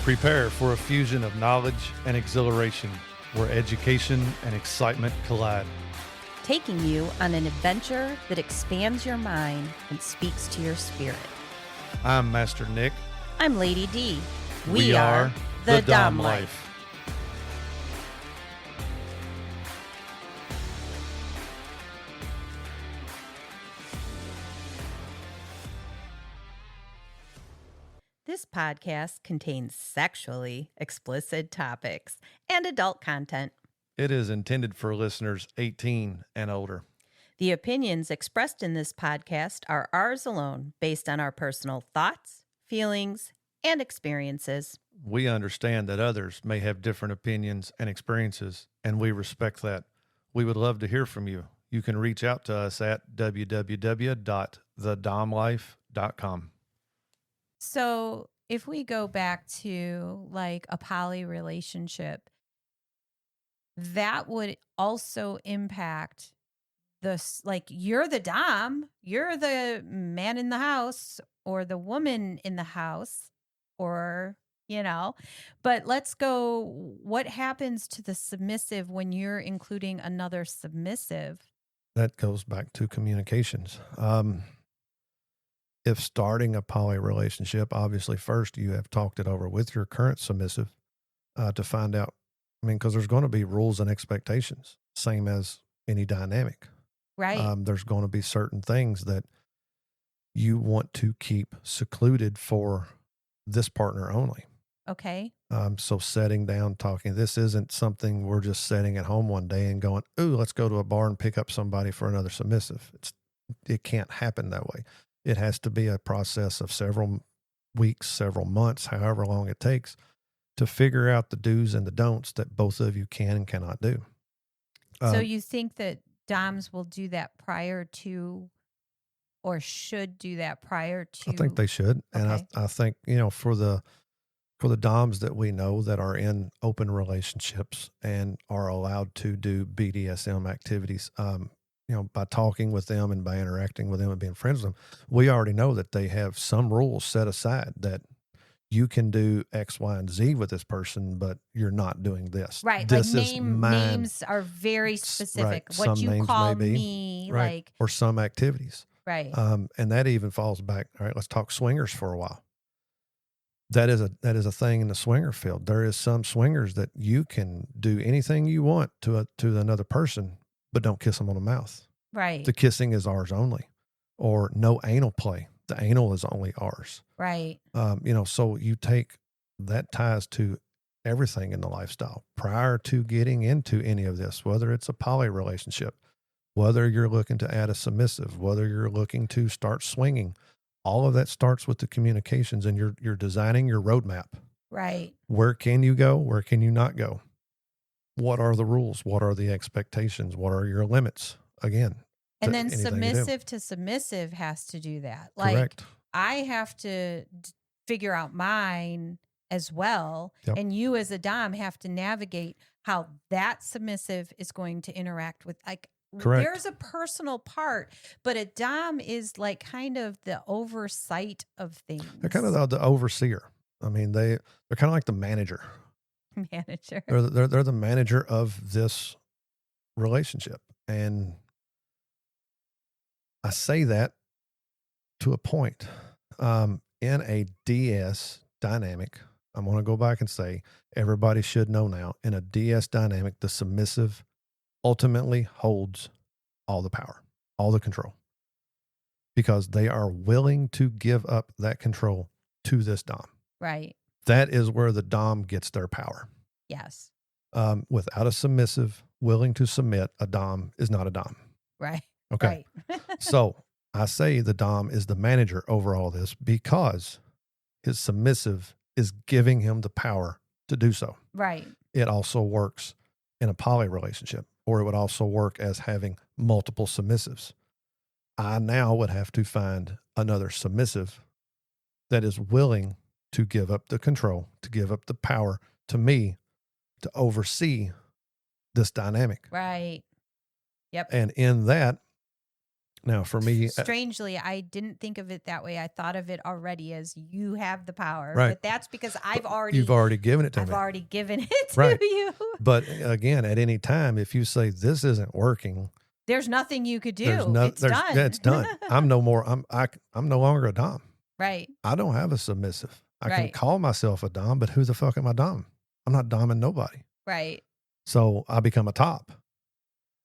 Prepare for a fusion of knowledge and exhilaration where education and excitement collide. Taking you on an adventure that expands your mind and speaks to your spirit. I'm Master Nick. I'm Lady Dee. We are the Dom Life. This podcast contains sexually explicit topics and adult content. It is intended for listeners 18 and older. The opinions expressed in this podcast are ours alone, based on our personal thoughts, feelings, and experiences. We understand that others may have different opinions and experiences, and we respect that. We would love to hear from you. You can reach out to us at www.thedomlife.com. So if we go back to like a poly relationship, that would also impact like you're the dom, you're the man in the house or the woman in the house, or, but let's go. What happens to the submissive when you're including another submissive? That goes back to communications. If starting a poly relationship, obviously first you have talked it over with your current submissive to find out, because there's going to be rules and expectations, same as any dynamic. Right. There's going to be certain things that you want to keep secluded for this partner only. Okay. So setting down, talking, this isn't something we're just sitting at home one day and going, ooh, let's go to a bar and pick up somebody for another submissive. It can't happen that way. It has to be a process of several weeks, several months, however long it takes to figure out the do's and the don'ts that both of you can and cannot do. So you think that doms will do that prior to, or should do that prior to? I think they should. Okay. And I think, for the doms that we know that are in open relationships and are allowed to do BDSM activities, by talking with them and by interacting with them and being friends with them, we already know that they have some rules set aside that you can do X, Y, and Z with this person, but you're not doing this. Right. This like is mine. Names are very specific. Right. What Some you names call may be, me, right, like. or some activities. Right. And that even falls back. All right, let's talk swingers for a while. That is a thing in the swinger field. There is some swingers that you can do anything you want to another person, but don't kiss them on the mouth. Right. The kissing is ours only, or no anal play. The anal is only ours. Right. So you take that ties to everything in the lifestyle prior to getting into any of this, whether it's a poly relationship, whether you're looking to add a submissive, whether you're looking to start swinging. All of that starts with the communications, and you're designing your roadmap. Right. Where can you go? Where can you not go? What are the rules? What are the expectations? What are your limits? Again. And then submissive to submissive has to do that. Like, correct. I have to figure out mine as well. Yep. And you as a dom have to navigate how that submissive is going to interact with, like, correct. There's a personal part, but a dom is like kind of the oversight of things. They're kind of the overseer. I mean, they're kind of like the manager. Manager. They're the manager of this relationship. And I say that to a point. In a DS dynamic, I'm going to go back and say, everybody should know now, in a DS dynamic, the submissive ultimately holds all the power, all the control, because they are willing to give up that control to this dom. Right. That is where the dom gets their power. Yes. Without a submissive willing to submit, a dom is not a dom. Right. Okay. Right. So I say the dom is the manager over all this because his submissive is giving him the power to do so. Right. It also works in a poly relationship, or it would also work as having multiple submissives. I now would have to find another submissive that is willing to give up the control, to give up the power to me to oversee this dynamic. Right. Yep. And in that, Now, for me, Strangely, I didn't think of it that way. I thought of it already as you have the power, right. but that's because You've already given it to me. I've already given it to Right. you. But again, at any time, if you say this isn't working, There's nothing you could do. It's yeah, done. it's done. I'm no more. I'm no longer a dom. Right. I don't have a submissive. I can Right. call myself a dom, but who the fuck am I dom? I'm not doming nobody. Right. So I become a top.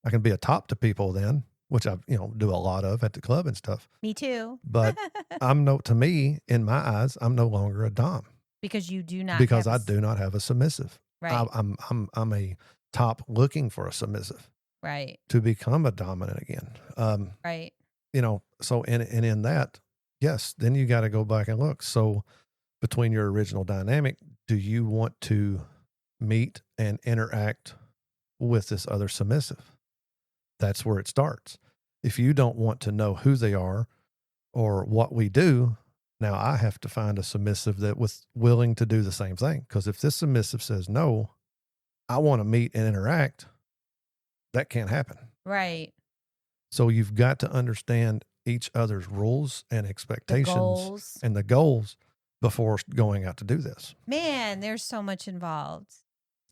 I can be a top to people then, which I do a lot of at the club and stuff. Me too. But to me, in my eyes, I'm no longer a dom because you do not because I do not have a submissive. Right. I'm a top looking for a submissive. Right. To become a dominant again. Right. So in that, yes, then you got to go back and look. So between your original dynamic, do you want to meet and interact with this other submissive? That's where it starts. If you don't want to know who they are or what we do, now I have to find a submissive that was willing to do the same thing. Because if this submissive says, no, I want to meet and interact, that can't happen. Right. So you've got to understand each other's rules and expectations and the goals before going out to do this. Man, there's so much involved.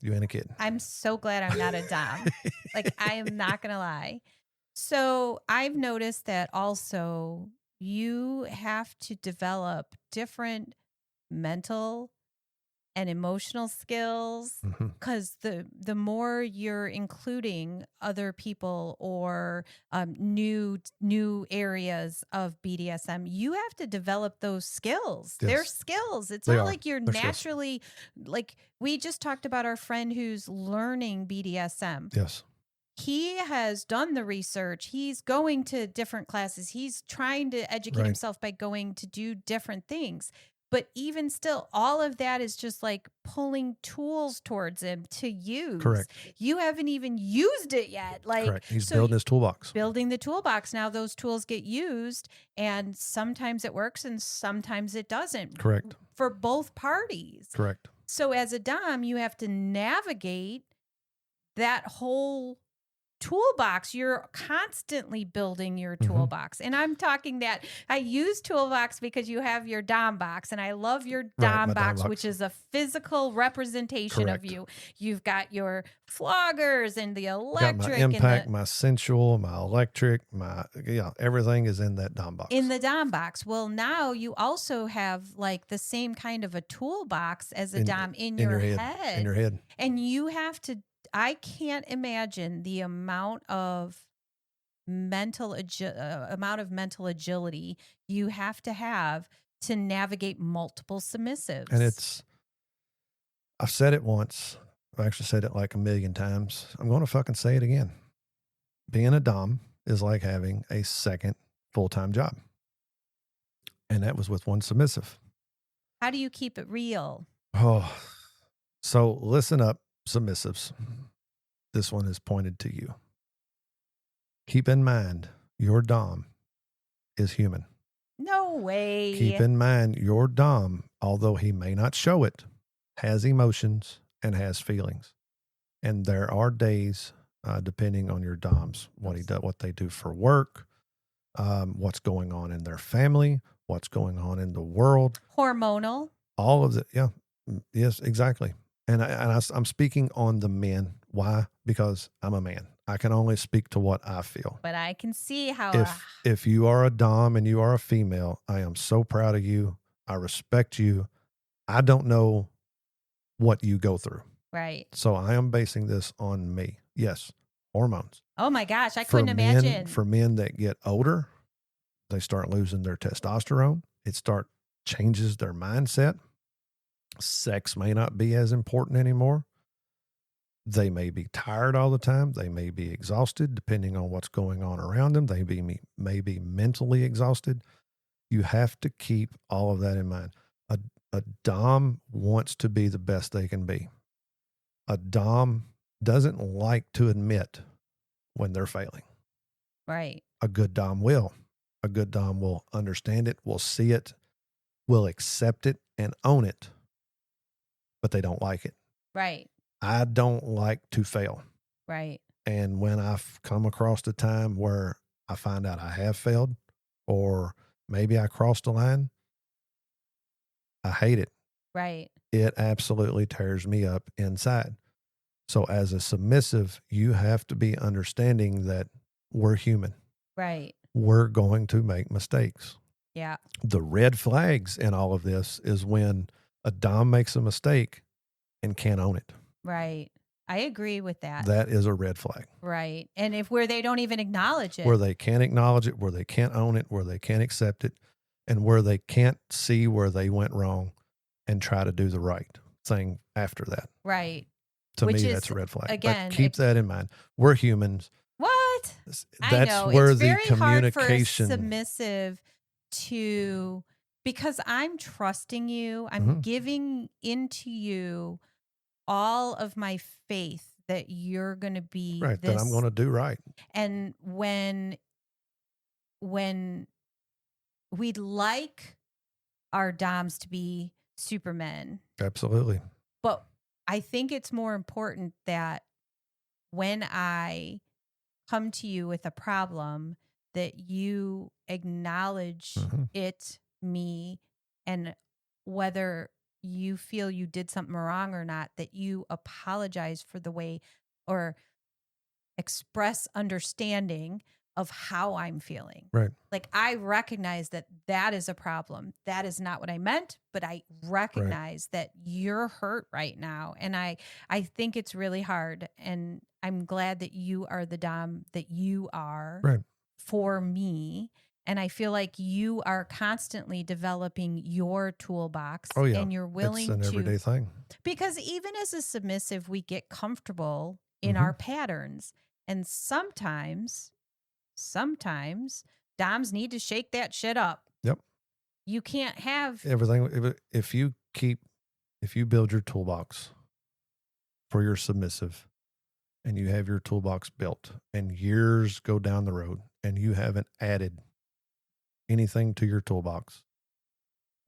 You ain't a kid. I'm so glad I'm not a dom. Like, I am not going to lie. So I've noticed that also you have to develop different mental and emotional skills because the more you're including other people or new areas of BDSM, you have to develop those skills. Yes. They're skills. It's not like you're naturally like we just talked about our friend who's learning BDSM. Yes. He has done the research. He's going to different classes. He's trying to educate himself by going to do different things. But even still, all of that is just like pulling tools towards him to use. Correct. You haven't even used it yet. Like, correct. He's building his toolbox. Building the toolbox. Now those tools get used, and sometimes it works and sometimes it doesn't. Correct. For both parties. Correct. So as a dom, you have to navigate that whole toolbox. You're constantly building your toolbox. And I'm talking that I use toolbox because you have your dom box, and I love your dom box, which is a physical representation of you. You've got your floggers and the electric, got my impact, my sensual, my electric, everything is in that dom box. In the dom box. Well, now you also have like the same kind of a toolbox as a dom in your head. In your head. And you have to I can't imagine the amount of mental agility you have to navigate multiple submissives. And I've said it once. I've actually said it like a million times. I'm going to fucking say it again. Being a dom is like having a second full-time job. And that was with one submissive. How do you keep it real? Oh, so listen up, submissives. This one is pointed to you. Keep in mind, your dom is human. No way. Keep in mind, your dom, although he may not show it, has emotions and has feelings. And there are days, depending on your doms, what they do for work, what's going on in their family, what's going on in the world. Hormonal. All of it. Yeah. Yes, exactly. And I'm speaking on the men. Why? Because I'm a man. I can only speak to what I feel. But I can see how... If you are a dom and you are a female, I am so proud of you. I respect you. I don't know what you go through. Right. So I am basing this on me. Yes, hormones. Oh my gosh, I couldn't imagine. For men that get older, they start losing their testosterone. It changes their mindset. Sex may not be as important anymore. They may be tired all the time. They may be exhausted, depending on what's going on around them. They may be mentally exhausted. You have to keep all of that in mind. A dom wants to be the best they can be. A dom doesn't like to admit when they're failing. Right. A good dom will. A good dom will understand it, will see it, will accept it and own it, but they don't like it. Right. I don't like to fail. Right. And when I've come across a time where I find out I have failed, or maybe I crossed a line, I hate it. Right. It absolutely tears me up inside. So as a submissive, you have to be understanding that we're human. Right. We're going to make mistakes. Yeah. The red flags in all of this is when a dom makes a mistake and can't own it. Right. I agree with that. That is a red flag. Right. And if where they don't even acknowledge it. Where they can't acknowledge it, where they can't own it, where they can't accept it, and where they can't see where they went wrong and try to do the right thing after that. Right. To Which me, is, that's a red flag. again, But keep that in mind. We're humans. What? I That's know. where It's the very hard for a communication. submissive to, because I'm trusting you, I'm Mhm. giving into you all of my faith that you're going to be Right, this. that I'm going to do right. And when we'd like our doms to be supermen, Absolutely. but I think it's more important that when I come to you with a problem, that you acknowledge Mhm. it, me, and whether you feel you did something wrong or not, that you apologize for the way or express understanding of how I'm feeling. Right. Like, I recognize that that is a problem. That is not what I meant, but I recognize that you're hurt right now. And I think it's really hard. And I'm glad that you are the dom that you are Right. for me. And I feel like you are constantly developing your toolbox. Oh, yeah. And you're willing It's an everyday thing. because even as a submissive, we get comfortable in Mhm. our patterns. And sometimes doms need to shake that shit up. Yep. You can't have Everything. If you build your toolbox for your submissive and you have your toolbox built and years go down the road and you haven't added anything to your toolbox,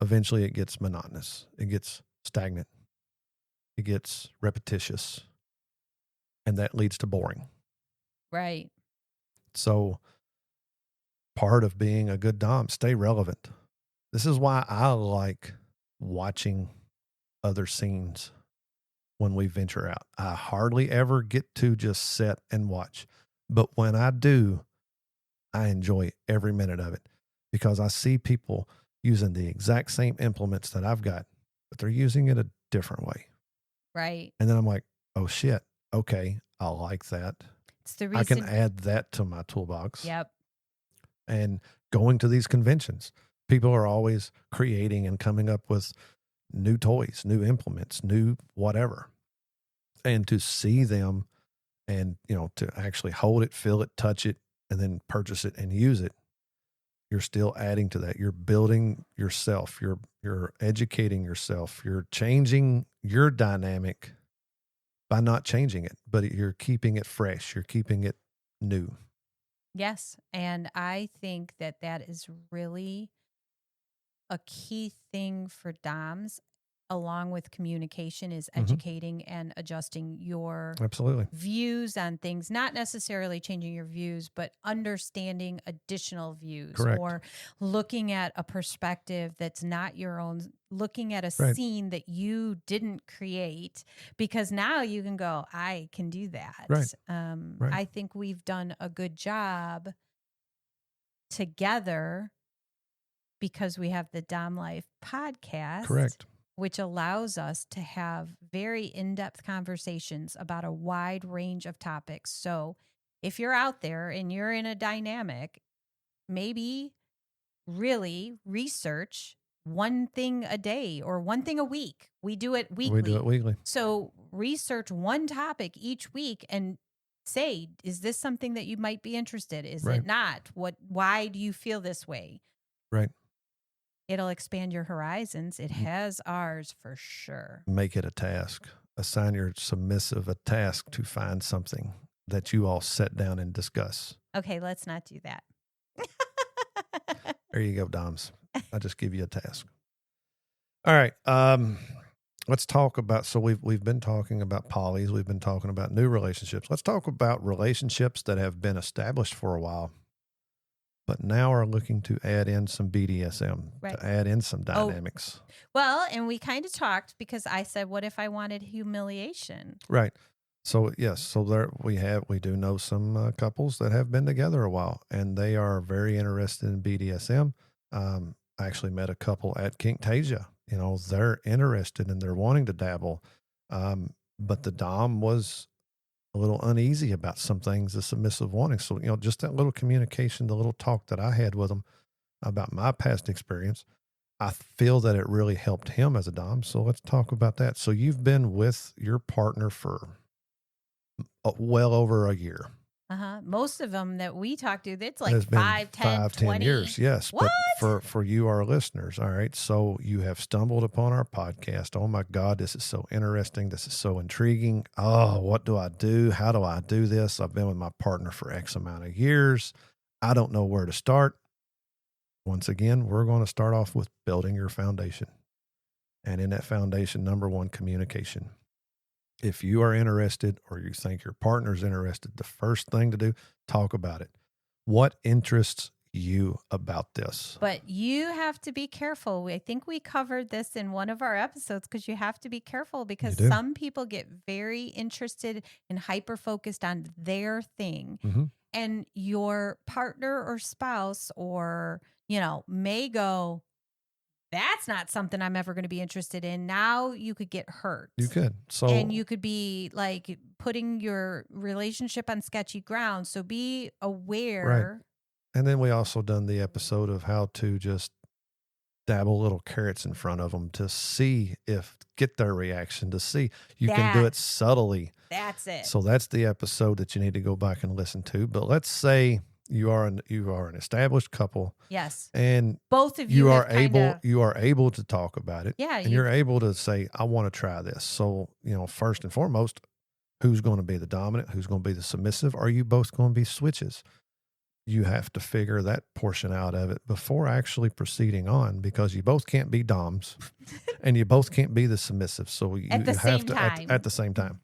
eventually it gets monotonous. It gets stagnant. It gets repetitious. And that leads to boring. right. So part of being a good dom, stay relevant. This is why I like watching other scenes when we venture out. I hardly ever get to just sit and watch. But when I do, I enjoy every minute of it because I see people using the exact same implements that I've got, but they're using it a different way. Right. And then I'm like, oh shit, okay, I like that. It's the I can reason. add that to my toolbox. Yep. And going to these conventions, people are always creating and coming up with new toys, new implements, new whatever. And to see them and, to actually hold it, feel it, touch it, and then purchase it and use it, you're still adding to that. You're building yourself. You're educating yourself. You're changing your dynamic by not changing it, but you're keeping it fresh. You're keeping it new. Yes. And I think that that is really a key thing for doms, along with communication, is Mhm. educating and adjusting your Absolutely. views on things, not necessarily changing your views, but understanding additional views. Correct. Or looking at a perspective that's not your own, looking at a Right. scene that you didn't create, because now you can go, I can do that. Right. Right. I think we've done a good job together because we have the Dom Life podcast. Correct. Which allows us to have very in-depth conversations about a wide range of topics. So if you're out there and you're in a dynamic, maybe really research one thing a day or one thing a week. We do it weekly. We do it weekly. So research one topic each week and say, is this something that you might be interested? Is Right. it not? Why do you feel this way? Right. It'll expand your horizons. It has ours for sure. Make it a task. Assign your submissive a task to find something that you all sit down and discuss. Okay, let's not do that. There you go, Doms. I just give you a task. All right. Let's talk about, so we've been talking about polys. We've been talking about new relationships. Let's talk about relationships that have been established for a while but now are looking to add in some BDSM, Right. to add in some dynamics. Well, and we kind of talked because I said, what if I wanted humiliation? Right. So yes, so there we do know some couples that have been together a while, and they are very interested in BDSM. I actually met a couple at Kinktasia. You know, they're interested and they're wanting to dabble, but the dom was a little uneasy about some things, the submissive wanting. So you know, just that little communication, the little talk that I had with them about my past experience, I feel that it really helped him as a dom. So let's talk about that. So you've been with your partner for well over a year. Most of them that we talk to, it's It like has been 5, 10, 10 20 years. Yes. What? But for you, our listeners, all right. So you have stumbled upon our podcast. Oh my God, this is so interesting. This is so intriguing. Oh, what do I do? How do I do this? I've been with my partner for X amount of years. I don't know where to start. Once again, we're going to start off with building your foundation. And in that foundation, number one, communication. If you are interested or you think your partner's interested, the first thing to do, talk about it. What interests you about this? But you have to be careful. I think we covered this in one of our episodes because you have to be careful because do. some people get very interested and hyper focused on their thing. Mm-hmm. And your partner or spouse or, may go, that's not something I'm ever going to be interested in. Now you could get hurt. You could. So, and you could be like putting your relationship on sketchy ground. So be aware. Right. And then we also done the episode of how to just dabble little carrots in front of them to get their reaction, to see you can do it subtly. That's it. So that's the episode that you need to go back and listen to. But let's say you are an established couple. Yes. And both of you are able to talk about it. Yeah. And you're able to say, I want to try this. So, first and foremost, who's going to be the dominant? Who's going to be the submissive? Are you both going to be switches? You have to figure that portion out of it before actually proceeding on, because you both can't be doms and you both can't be the submissive. So you have to at the same time.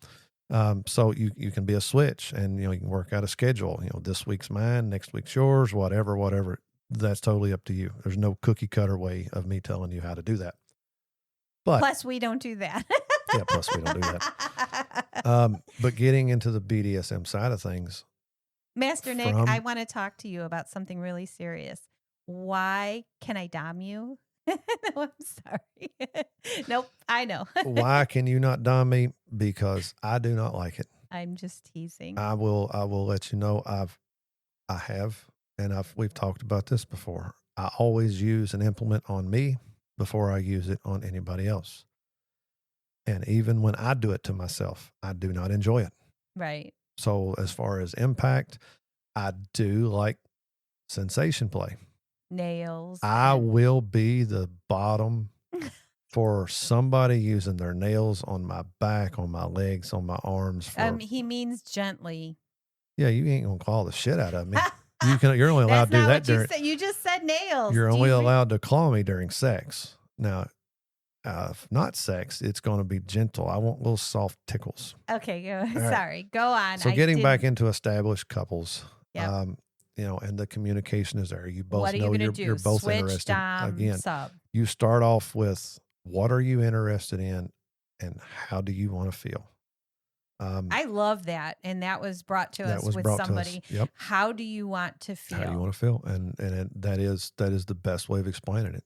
So you can be a switch, and you can work out a schedule. This week's mine, next week's yours, whatever. That's totally up to you. There's no cookie cutter way of me telling you how to do that. But plus, we don't do that. Yeah, plus we don't do that. But getting into the BDSM side of things, Master Nick, I want to talk to you about something really serious. Why can I dom you? No, I'm sorry. Nope, I know. Why can you not dom me? Because I do not like it. I'm just teasing. I will let you know I have, and we've talked about this before. I always use an implement on me before I use it on anybody else. And even when I do it to myself, I do not enjoy it. Right. So as far as impact, I do like sensation play. Nails. I will be the bottom for somebody using their nails on my back, on my legs, on my arms. He means gently. Yeah, you ain't gonna claw the shit out of me. You're only allowed to do that during. You just said nails. You're only allowed to claw me during sex. Now, if not sex, it's going to be gentle. I want little soft tickles. Okay, sorry. Go on. So getting back into established couples, yep. And the communication is there. You both what are know you're both Switch, interested. Dom, Again, sub. You start off with what are you interested in, and how do you want to feel. I love that, and that was brought to us with somebody. Yep. How do you want to feel? How do you want to feel, and that is the best way of explaining it.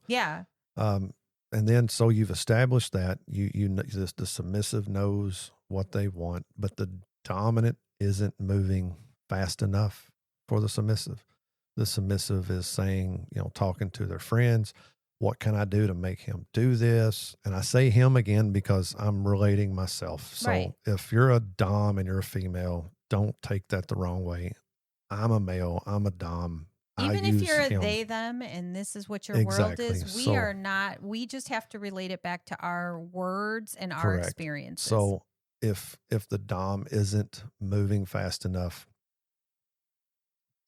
Yeah. And then so you've established that the submissive knows what they want, but the dominant isn't moving fast enough for the submissive. The submissive is saying, talking to their friends, what can I do to make him do this? And I say him again because I'm relating myself. So if you're a dom and you're a female, don't take that the wrong way. I'm a male. I'm a dom. Even if you're a they, them, and this is what your world is, we are not, we just have to relate it back to our words and our experiences. So if the dom isn't moving fast enough,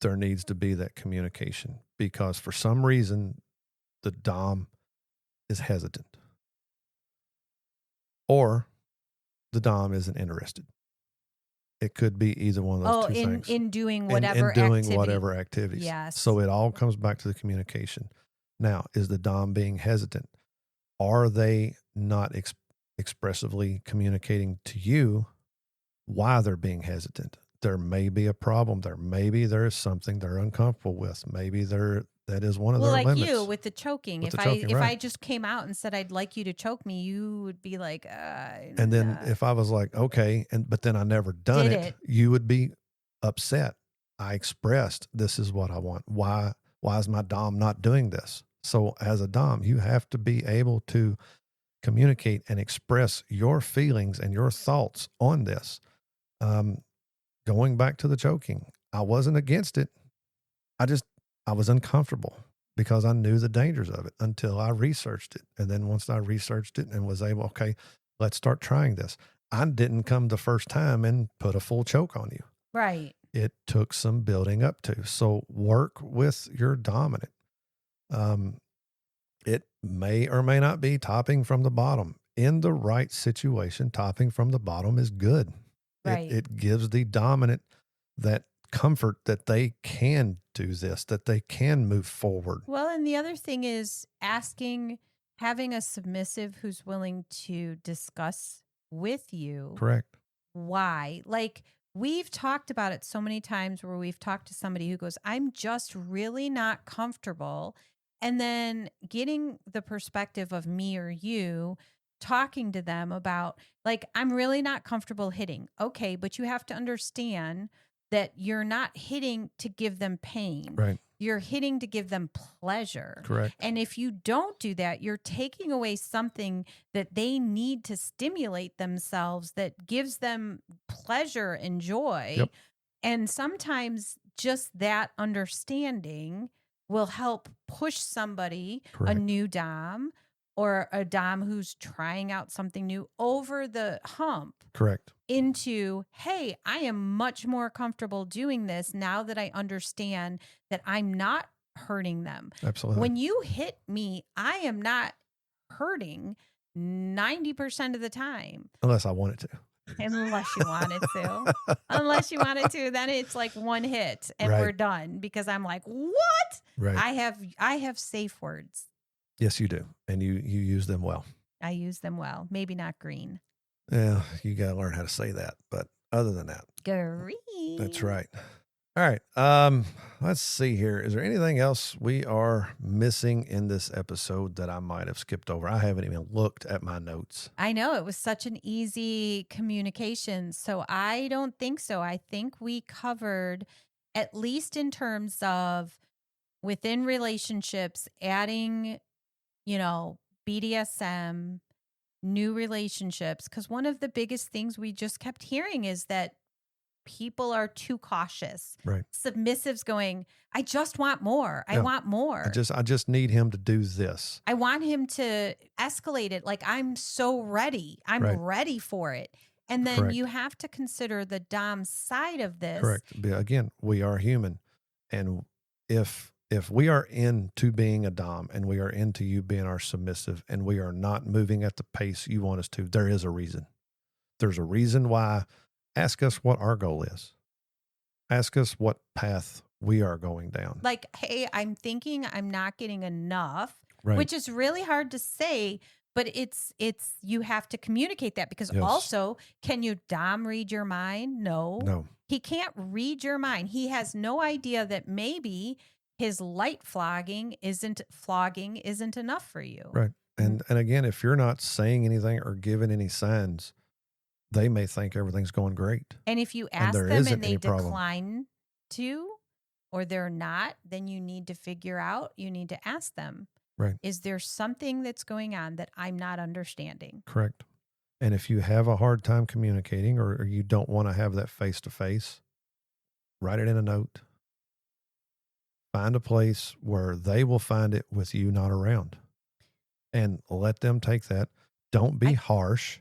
there needs to be that communication, because for some reason the dom is hesitant, or the dom isn't interested. It could be either one of those Oh, two things. in doing And whatever doing activity. whatever activities. Yes. So it all comes back to the communication. Now, is the dom being hesitant? Are they not expressively communicating to you why they're being hesitant? There may be a problem there. Maybe there is something they're uncomfortable with. Maybe that is one of Well, their like you limits with the choking. with the If choking, I right? just came out and said I'd like you to choke me, you would be like, And then nah. if I was like, okay, but then I never done Did it, it. you would be upset. I expressed this is what I want. Why is my dom not doing this? So as a dom, you have to be able to communicate and express your feelings and your thoughts on this. Um, Going back to the choking, I wasn't against it. I just I was uncomfortable because I knew the dangers of it until I researched it. And then once I researched it and was able, okay, let's start trying this. I didn't come the first time and put a full choke on you. Right. It took some building up to. So work with your dominant. Um, it may or may not be topping from the bottom. In the right situation, topping from the bottom is good. Right. It gives the dominant that comfort that they can do this, that they can move forward. Well, and the other thing is having a submissive who's willing to discuss with you Correct. why. Like, we've talked about it so many times where we've talked to somebody who goes, I'm just really not comfortable. And then getting the perspective of me or you talking to them about, like, I'm really not comfortable hitting. Okay, but you have to understand that you're not hitting to give them pain. Right. You're hitting to give them pleasure. Correct. And if you don't do that, you're taking away something that they need to stimulate themselves that gives them pleasure and joy. Yep. And sometimes just that understanding will help push somebody, a Correct. new dom or a dom who's trying out something new, over the hump Correct. into, hey, I am much more comfortable doing this now that I understand that I'm not hurting them. Absolutely. When you hit me, I am not hurting 90% of the time. Unless I wanted to. Unless you wanted to. Unless you wanted to, then it's like one hit and Right. we're done, because I'm like, what? Right. I have safe words. Yes, you do. And you use them well. I use them well. Maybe not green. Yeah, you got to learn how to say that. But other than that, Green. that's right. All right. Let's see here. Is there anything else we are missing in this episode that I might have skipped over? I haven't even looked at my notes. I know it was such an easy communication. So I don't think so. I think we covered, at least in terms of within relationships, adding, BDSM, new relationships. Because one of the biggest things we just kept hearing is that people are too cautious. Right. Submissives going, I just want more. I Yeah. want more. I just need him to do this. I want him to escalate it. Like, I'm so ready. I'm Right. ready for it. And then Correct. you have to consider the dom side of this. Correct. But again, we are human. And if we are into being a dom and we are into you being our submissive and we are not moving at the pace you want us to, there is a reason. There's a reason why. Ask us what our goal is. Ask us what path we are going down. Like, hey, I'm thinking I'm not getting enough, Right. which is really hard to say, but it's you have to communicate that, because Yes. also, can you dom read your mind? No. He can't read your mind. He has no idea that maybe his light flogging isn't enough for you. Right. And again, if you're not saying anything or giving any signs, they may think everything's going great. And if you And ask there them isn't and they any problem. decline to, or they're not, then you need to ask them. Right. Is there something that's going on that I'm not understanding? Correct. And if you have a hard time communicating or you don't want to have that face-to-face, write it in a note. Find a place where they will find it with you not around. And let them take that. Don't be harsh.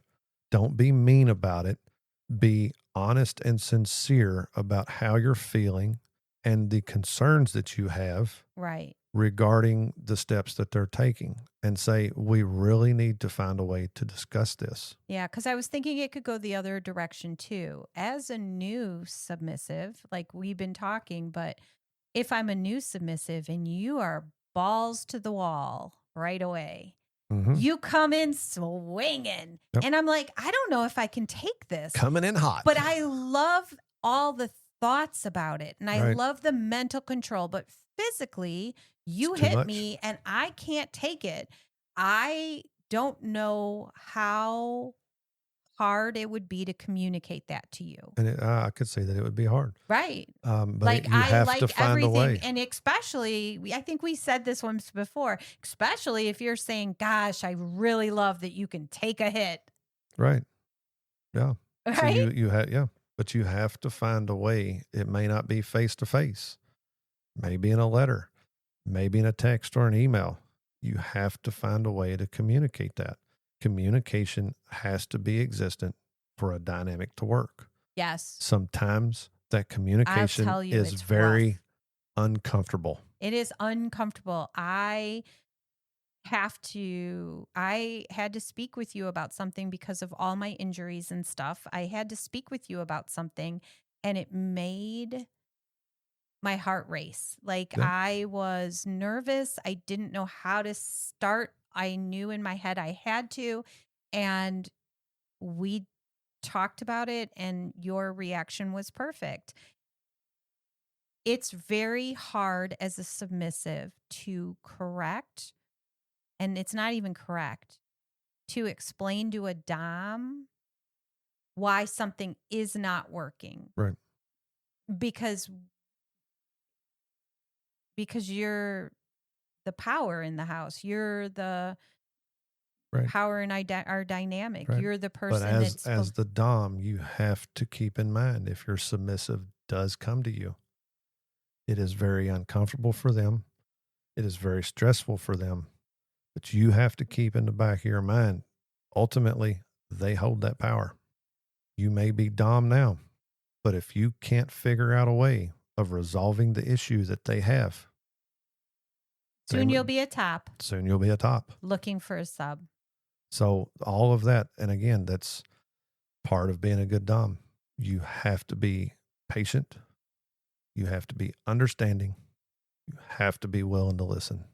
Don't be mean about it. Be honest and sincere about how you're feeling and the concerns that you have Right. regarding the steps that they're taking, and say, we really need to find a way to discuss this. Yeah, because I was thinking it could go the other direction too. As a new submissive, like we've been talking, but if I'm a new submissive and you are balls to the wall right away, Mm-hmm. you come in swinging. Yep. And I'm like, I don't know if I can take this. Coming in hot. But I love all the thoughts about it. And I Right. love the mental control. But physically, you It's too hit much. me and I can't take it. I don't know how hard it would be to communicate that to you. And I could say that it would be hard. Right. But Like you I have like to find everything. a way. And especially, I think we said this once before, especially if you're saying, gosh, I really love that you can take a hit. Right. Yeah. Right. So you have, yeah, but you have to find a way. It may not be face to face, maybe in a letter, maybe in a text or an email. You have to find a way to communicate that. Communication has to be existent for a dynamic to work. Yes. Sometimes that communication tell you, is it's very rough. uncomfortable. It is uncomfortable. I had to speak with you about something because of all my injuries and stuff. I had to speak with you about something and it made my heart race. Like Yeah. I was nervous. I didn't know how to start. I knew in my head I had to. And we talked about it and your reaction was perfect. It's very hard as a submissive to correct, and it's not even correct, to explain to a dom why something is not working. Right. Because you're the power in the house. You're the Right. power in our dynamic. Right. You're the But person as the dom, you have to keep in mind, if your submissive does come to you, it is very uncomfortable for them. It is very stressful for them. But you have to keep in the back of your mind, ultimately, they hold that power. You may be dom now, but if you can't figure out a way of resolving the issue that they have, soon you'll be a top. Soon you'll be a top. Looking for a sub. So all of that, and again, that's part of being a good dom. You have to be patient. You have to be understanding. You have to be willing to listen.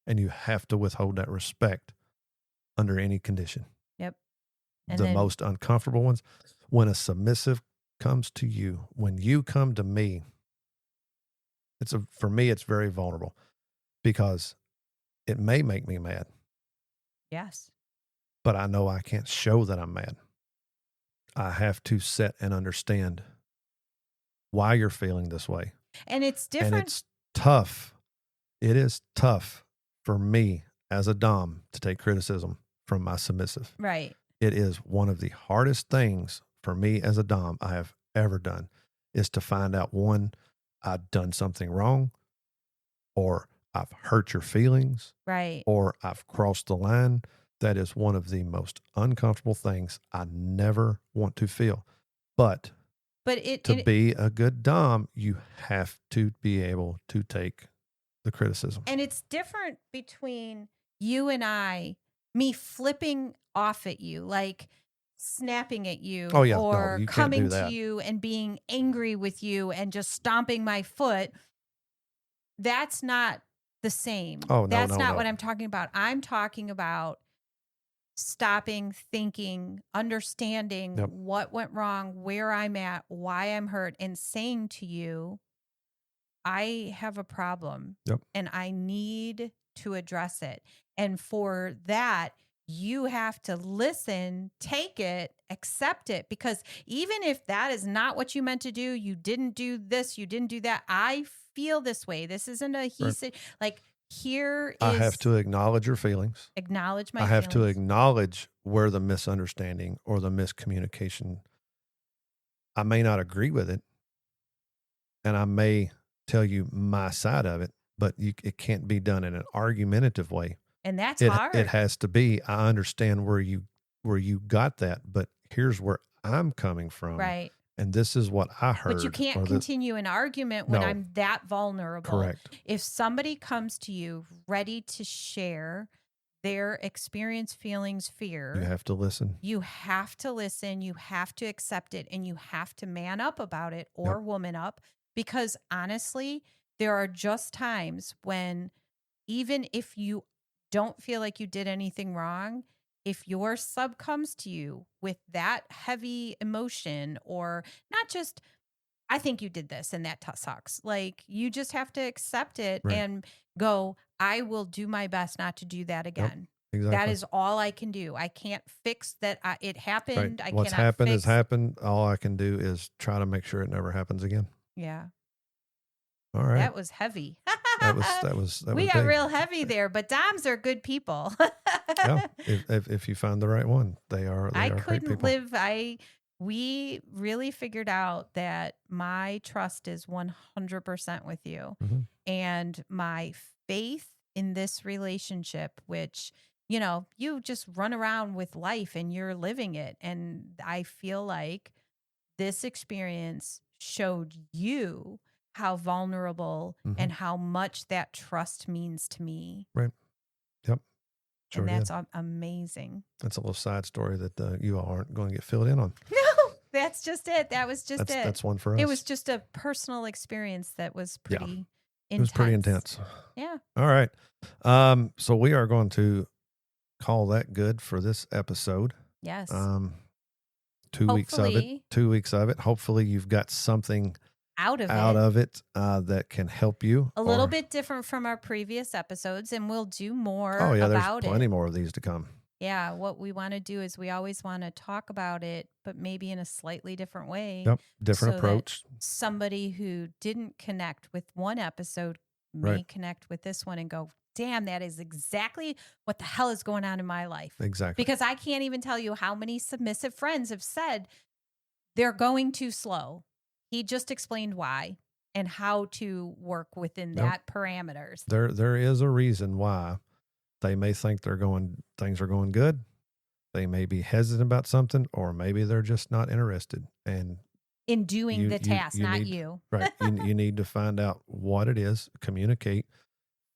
And you have to withhold that respect under any condition. Yep. And the most uncomfortable ones, when a submissive comes to you, when you come to me, for me, it's very vulnerable because it may make me mad. Yes. But I know I can't show that I'm mad. I have to sit and understand why you're feeling this way. And it's different. And it's tough. It is tough for me as a dom to take criticism from my submissive. Right. It is one of the hardest things for me as a dom I have ever done, is to find out, one, I've done something wrong, or I've hurt your feelings, right, or I've crossed the line. That is one of the most uncomfortable things I never want to feel. But to be a good dom, you have to be able to take the criticism. And it's different between you and me flipping off at you, like snapping at you, or coming to you and being angry with you and just stomping my foot. That's not the same. Oh, That's not what I'm talking about. I'm talking about stopping, thinking, understanding what went wrong, where I'm at, why I'm hurt, and saying to you, I have a problem and I need to address it. And for that, you have to listen, take it, accept it, because even if that is not what you meant to do, you didn't do this, you didn't do that. I feel this way. This isn't a he said. Like, I have to acknowledge your feelings. Acknowledge my feelings. I have to feelings. acknowledge where the misunderstanding or the miscommunication. I may not agree with it, and I may tell you my side of it, but it can't be done in an argumentative way. And that's hard. It has to be, I understand where you got that, but here's where I'm coming from. Right. And this is what I heard. But you can't continue an argument when I'm that vulnerable. Correct. If somebody comes to you ready to share their experience, feelings, fear, you have to listen. You have to listen. You have to accept it, and you have to man up about it or woman up. Because honestly, there are just times when even if you don't feel like you did anything wrong, if your sub comes to you with that heavy emotion, or not just, I think you did this and that sucks. Like, you just have to accept it and go, I will do my best not to do that again. Yep, exactly. That is all I can do. I can't fix that. It happened. Right. What's happened has happened. All I can do is try to make sure it never happens again. Yeah. All right. That was heavy. That was we got real heavy there, but Doms are good people. Yeah. If you find the right one, they are I great people. couldn't live. We really figured out that my trust is 100% with you, and my faith in this relationship, which, you know, you just run around with life and you're living it. And I feel like this experience showed you how vulnerable and how much that trust means to me. Right. Yep. Sure, and that's amazing. That's a little side story that you all aren't going to get filled in on. No, that's just it. That was just it. That's one for us. It was just a personal experience that was pretty intense. It was pretty intense. Yeah. All right. So we are going to call that good for this episode. Yes. 2 weeks of it. 2 weeks of it. Hopefully you've got something out of it that can help you. A little bit different from our previous episodes, and we'll do more about it. Oh, yeah, there's plenty it. more of these to come. Yeah, what we want to do is we always want to talk about it, but maybe in a slightly different way. Yep, different approach. Somebody who didn't connect with one episode may connect with this one and go, damn, that is exactly what the hell is going on in my life. Exactly. Because I can't even tell you how many submissive friends have said they're going too slow. He just explained why and how to work within that parameters. There is a reason why they may think things are going good. They may be hesitant about something, or maybe they're just not interested in doing the task, not you. Right. You need to find out what it is, communicate,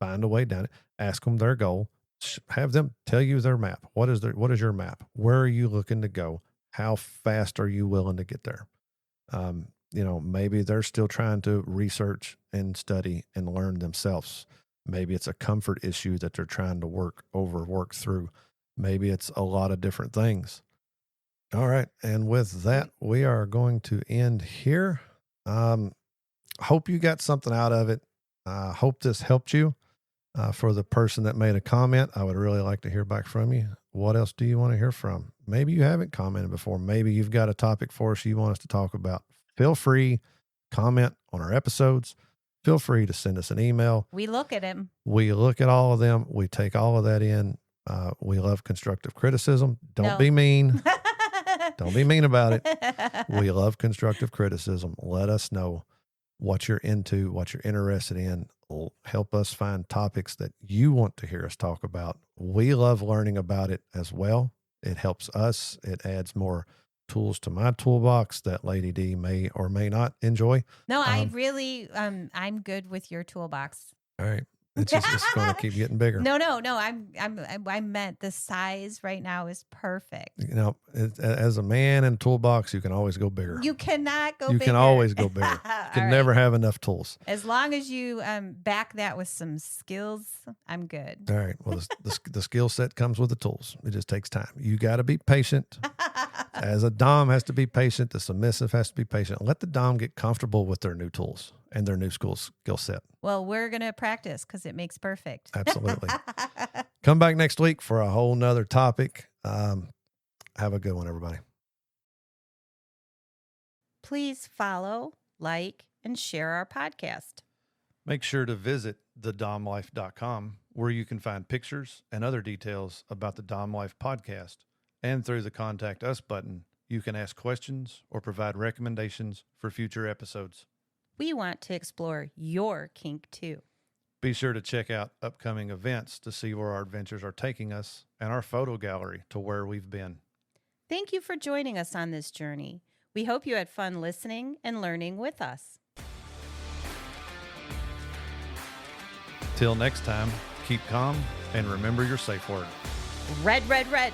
find a way down it, ask them their goal, have them tell you their map. What is your map? Where are you looking to go? How fast are you willing to get there? Maybe they're still trying to research and study and learn themselves. Maybe it's a comfort issue that they're trying to work through. Maybe it's a lot of different things. All right. And with that, we are going to end here. Hope you got something out of it. Hope this helped you. For the person that made a comment, I would really like to hear back from you. What else do you want to hear from? Maybe you haven't commented before. Maybe you've got a topic for us you want us to talk about. Feel free, comment on our episodes. Feel free to send us an email. We look at them. We look at all of them. We take all of that in. We love constructive criticism. Don't be mean. Don't be mean about it. We love constructive criticism. Let us know what you're into, what you're interested in. Help us find topics that you want to hear us talk about. We love learning about it as well. It helps us. It adds more tools to my toolbox that Lady D may or may not enjoy. No, I really, I'm good with your toolbox. All right. It's going to keep getting bigger. No. I meant the size right now is perfect. As a man in a toolbox, you can always go bigger. You cannot go bigger. You can always go bigger. You can never have enough tools. As long as you back that with some skills, I'm good. All right. Well, the skill set comes with the tools. It just takes time. You got to be patient. As a Dom has to be patient, the submissive has to be patient. Let the Dom get comfortable with their new tools and their new skill set. Well, we're going to practice because it makes perfect. Absolutely. Come back next week for a whole nother topic. Have a good one, everybody. Please follow, like, and share our podcast. Make sure to visit thedomlife.com, where you can find pictures and other details about the Dom Life podcast. And through the Contact Us button, you can ask questions or provide recommendations for future episodes. We want to explore your kink too. Be sure to check out upcoming events to see where our adventures are taking us and our photo gallery to where we've been. Thank you for joining us on this journey. We hope you had fun listening and learning with us. Till next time, keep calm and remember your safe word. Red, red, red.